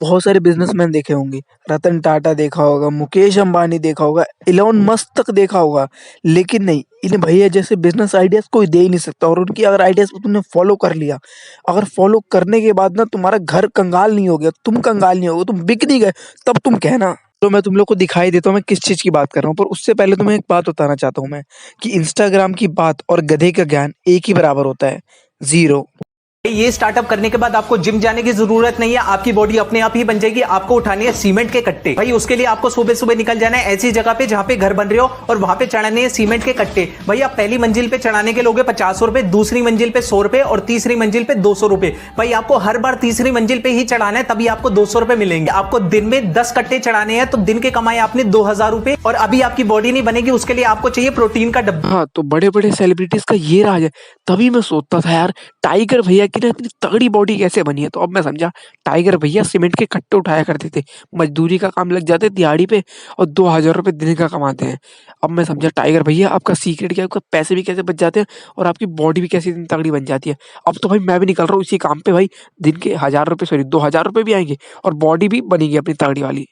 बहुत सारे बिजनेसमैन देखे होंगे, रतन टाटा देखा होगा, मुकेश अंबानी देखा होगा, इलोन मस्क तक देखा होगा, लेकिन नहीं, इन भैया जैसे बिजनेस आइडियाज कोई दे ही नहीं सकता। और उनकी अगर आइडियाज को तुमने फॉलो कर लिया, अगर फॉलो करने के बाद ना तुम्हारा घर कंगाल नहीं हो गया, तुम कंगाल नहीं हो गए, तुम बिक नहीं गए, तब तुम कहना। तो मैं तुम लोग को दिखाई देता हूँ मैं किस चीज की बात कर रहा हूँ, पर उससे पहले तुम्हें एक बात बताना चाहता हूँ मैं, कि इंस्टाग्राम की बात और गधे का ज्ञान एक ही बराबर होता है, जीरो। ये स्टार्टअप करने के बाद आपको जिम जाने की जरूरत नहीं है, आपकी बॉडी अपने आप ही बन जाएगी। आपको उठानी है सीमेंट के कट्टे। भाई उसके लिए आपको सुबह सुबह निकल जाना है ऐसी जगह पे जहां पे घर बन रहे हो, और वहां पे चढ़ाने हैं सीमेंट के कट्टे। भाई आप पहली मंजिल पे चढ़ाने के लोगे 50 रुपए, दूसरी मंजिल पे 100 रुपए और तीसरी मंजिल पे 200 रुपए। भाई आपको हर बार तीसरी मंजिल पे ही चढ़ाना है, तभी आपको 200 रुपए मिलेंगे। आपको दिन में 10 कट्टे चढ़ाने हैं तो दिन के कमाए आपने 2000 रुपए। और अभी आपकी बॉडी नहीं बनेगी, उसके लिए आपको चाहिए प्रोटीन का डब्बा। हाँ, तो बड़े बड़े सेलिब्रिटीज का ये राज है। तभी मैं सोचता था यार, टाइगर भैया की ना इतनी तगड़ी बॉडी कैसे बनी है। तो अब मैं समझा, टाइगर भैया सीमेंट के कट्टे उठाया करते थे, मजदूरी का काम लग जाते दिहाड़ी पे, और 2000 रुपए दिन का कमाते हैं। अब मैं समझा टाइगर भैया आपका सीक्रेट क्या है, आपका पैसे भी कैसे बच जाते हैं और आपकी बॉडी भी कैसे इतनी तगड़ी बन जाती है। अब तो भाई मैं भी निकल रहा हूँ इसी काम पे भाई, दिन के 1000 रुपए, सॉरी 2000 रुपए भी आएंगे और बॉडी भी बनेगी अपनी तगड़ी वाली।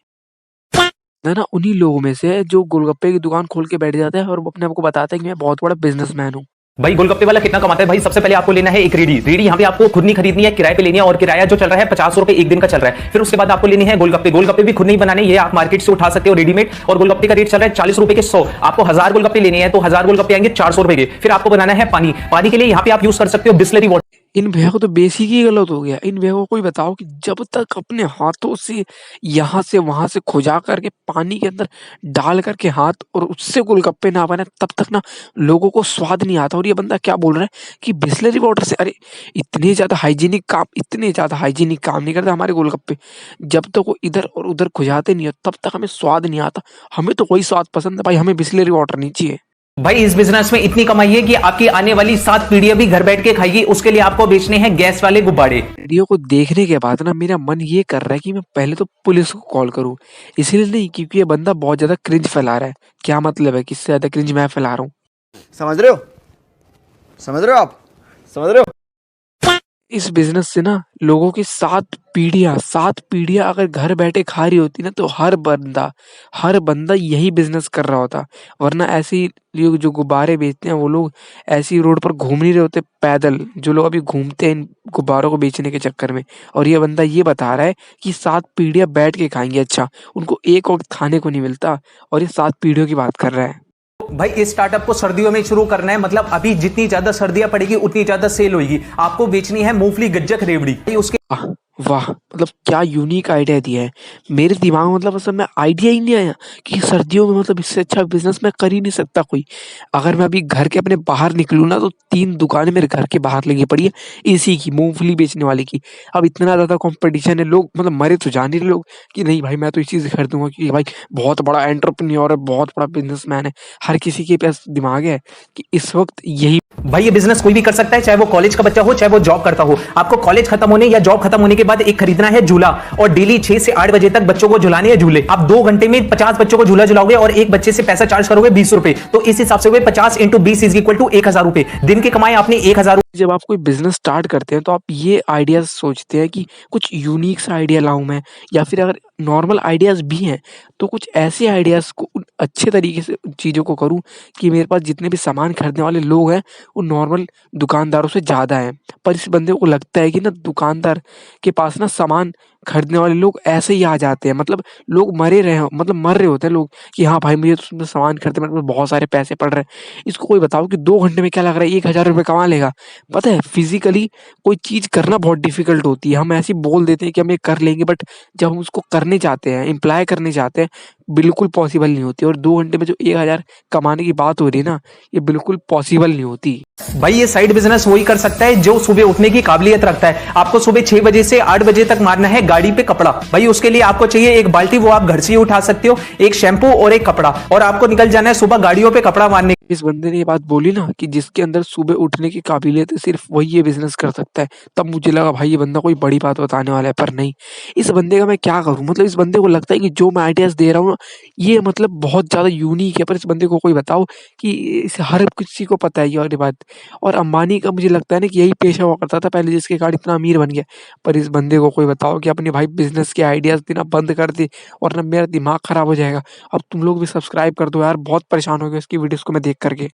मैं ना उन्हीं लोगों में से जो गोलगप्पे की दुकान खोल के बैठ जाता है और वो अपने आप को बताता है कि मैं बहुत बड़ा बिजनेसमैन हूँ। भाई गोलगप्पे वाला कितना कमाता है? भाई सबसे पहले आपको लेना है एक रेडी यहाँ पे आपको खुद नहीं खरीदनी है, किराए पे लेनी है। और किराया जो चल रहा है 50 रुपए एक दिन का चल रहा है। फिर उसके बाद आपको लेनी है गोलगप्पे भी खुद नहीं बनाने, ये आप मार्केट से उठा सकते हो रेडीमेड। और गोलगप्पे का रेट चल रहा है 40 रुपए के 100। आपको 1000 गोलगप्पे लेने हैं तो 1000 गोलगप्पे आएंगे 400 रुपए के। फिर आपको बनाना है पानी के लिए यहाँ पे आप यूज कर सकते हो बिस्लरी वाटर। इन भैया को तो बेसिक ही गलत हो गया। इन भैया को कोई बताओ कि जब तक अपने हाथों से यहाँ से वहां से खुजा करके पानी के अंदर डाल करके हाथ और उससे गोलगप्पे ना बने, तब तक ना लोगों को स्वाद नहीं आता। और ये बंदा क्या बोल रहा है कि बिस्लरी वाटर से, अरे इतने ज्यादा हाइजीनिक काम नहीं करते हमारे गोलगप्पे। जब तक वो इधर और उधर खुजाते नहीं हो तब तक हमें स्वाद नहीं आता। हमें तो वही स्वाद पसंद है भाई, हमें बिस्लरी वाटर नहीं चाहिए। भाई इस बिजनेस में इतनी कमाई है कि आपकी आने वाली 7 पीढ़ियां भी घर बैठ के खाएगी। उसके लिए आपको बेचने हैं गैस वाले गुब्बारे। वीडियो को देखने के बाद ना मेरा मन ये कर रहा है कि मैं पहले तो पुलिस को कॉल करूं। इसलिए नहीं क्योंकि ये बंदा बहुत ज्यादा क्रिंज फैला रहा है। क्या मतलब है, किससे ज्यादा क्रिंज मैं फैला रहा हूँ। समझ रहे हो आप समझ रहे हो? इस बिजनेस से ना लोगों की 7 पीढ़ियां अगर घर बैठे खा रही होती ना, तो हर बंदा यही बिजनेस कर रहा होता। वरना ऐसे ही लोग जो गुब्बारे बेचते हैं वो लोग ऐसी रोड पर घूम नहीं रहे होते पैदल, जो लोग अभी घूमते हैं इन गुब्बारों को बेचने के चक्कर में। और ये बंदा ये बता रहा है कि 7 पीढ़ियां बैठ के खाएंगी। अच्छा, उनको एक वक्त खाने को नहीं मिलता और ये 7 पीढ़ियों की बात कर रहा है। भाई इस स्टार्टअप को सर्दियों में शुरू करना है, मतलब अभी जितनी ज्यादा सर्दियां पड़ेगी उतनी ज्यादा सेल होगी। आपको बेचनी है मूंगफली गज्जक रेवड़ी। उसके वाह, मतलब क्या यूनिक आइडिया दिया है। मेरे दिमाग में मतलब असल में आइडिया ही नहीं आया कि सर्दियों में मतलब इससे अच्छा बिजनेस मैं कर ही नहीं सकता कोई। अगर मैं अभी घर के अपने बाहर निकलूँ ना, तो 3 दुकानें मेरे घर के बाहर लगी पड़ी है इसी की, मूंगफली बेचने वाली की। अब इतना ज्यादा कंपटीशन है, लोग मतलब मरे तो जान ही रहे लोग कि नहीं भाई मैं तो इस चीज खरीदूंगा क्योंकि भाई बहुत बड़ा एंटरप्रेन्योर है, बहुत बड़ा बिजनेसमैन है। हर किसी के पास दिमाग है कि इस वक्त यही। भाई ये बिजनेस कोई भी कर सकता है, चाहे वो कॉलेज का बच्चा हो चाहे वो जॉब करता हो। आपको कॉलेज खत्म होने या जॉब खत्म होने के बाद एक खरीदना है झूला, और डेली 6 से 8 बजे तक बच्चों को झुलाने हैं झूले। आप 2 घंटे में 50 बच्चों को झूला झुलाओगे और एक बच्चे से पैसा चार्ज करोगे 20 रुपए। तो इस हिसाब से 50 × 20 = 1000 रुपए। दिन के कमाए आपने 1000। जब आप कोई बिजनेस स्टार्ट करते हैं तो आप ये आइडियाज सोचते हैं कि कुछ यूनिक सा आइडिया लाऊं मैं, या फिर अगर नॉर्मल आइडियाज भी हैं तो कुछ ऐसे आइडियाज को अच्छे तरीके से चीज़ों को करूं कि मेरे पास जितने भी सामान खरीदने वाले लोग हैं वो नॉर्मल दुकानदारों से ज़्यादा हैं। पर इस बंदे को लगता है कि ना दुकानदार के पास ना सामान खरीदने वाले लोग ऐसे ही आ जाते हैं, मतलब लोग मर रहे होते हैं लोग कि हाँ भाई मुझे तो सामान खरीदने में बहुत सारे पैसे पड़ रहे हैं। इसको कोई बताओ कि 2 घंटे में क्या लग रहा है 1000 रुपये कमा लेगा। पता है फिजिकली कोई चीज़ करना बहुत डिफिकल्ट होती है। हम ऐसे ही बोल देते हैं कि हम ये कर लेंगे, बट जब हम उसको करने जाते हैं, इम्प्लाई करने जाते हैं, बिल्कुल पॉसिबल नहीं होती। और 2 घंटे में जो 1000 कमाने की बात हो रही है ना, ये बिल्कुल पॉसिबल नहीं होती। भाई ये साइड बिजनेस वही कर सकता है जो सुबह उठने की काबिलियत रखता है। आपको सुबह 6 बजे से 8 बजे तक मारना है गाड़ी पे कपड़ा। भाई उसके लिए आपको चाहिए एक बाल्टी, वो आप घर से ही उठा सकते हो, एक शैम्पू और एक कपड़ा, और आपको निकल जाना है सुबह गाड़ियों पे कपड़ा मारने। इस बंदे ने ये बात बोली ना कि जिसके अंदर सुबह उठने की काबिलियत है सिर्फ़ वही ये बिज़नेस कर सकता है। तब मुझे लगा भाई ये बंदा कोई बड़ी बात बताने वाला है, पर नहीं। इस बंदे का मैं क्या करूँ? मतलब इस बंदे को लगता है कि जो मैं आइडियाज़ दे रहा हूँ ना, ये मतलब बहुत ज़्यादा यूनिक है, पर इस बंदे को कोई बताओ कि इसे हर किसी को पता है ये वाली बात। और अंबानी का मुझे लगता है ना कि यही पेशा हुआ करता था पहले जिसके कारण इतना अमीर बन गया। पर इस बंदे को कोई बताओ कि अपने भाई बिज़नेस के आइडियाज़ देना बंद कर दे, वरना मेरा दिमाग खराब हो जाएगा। अब तुम लोग भी सब्सक्राइब कर दो यार, बहुत परेशान हो गया इसकी वीडियोज़ को मैं देख कर के।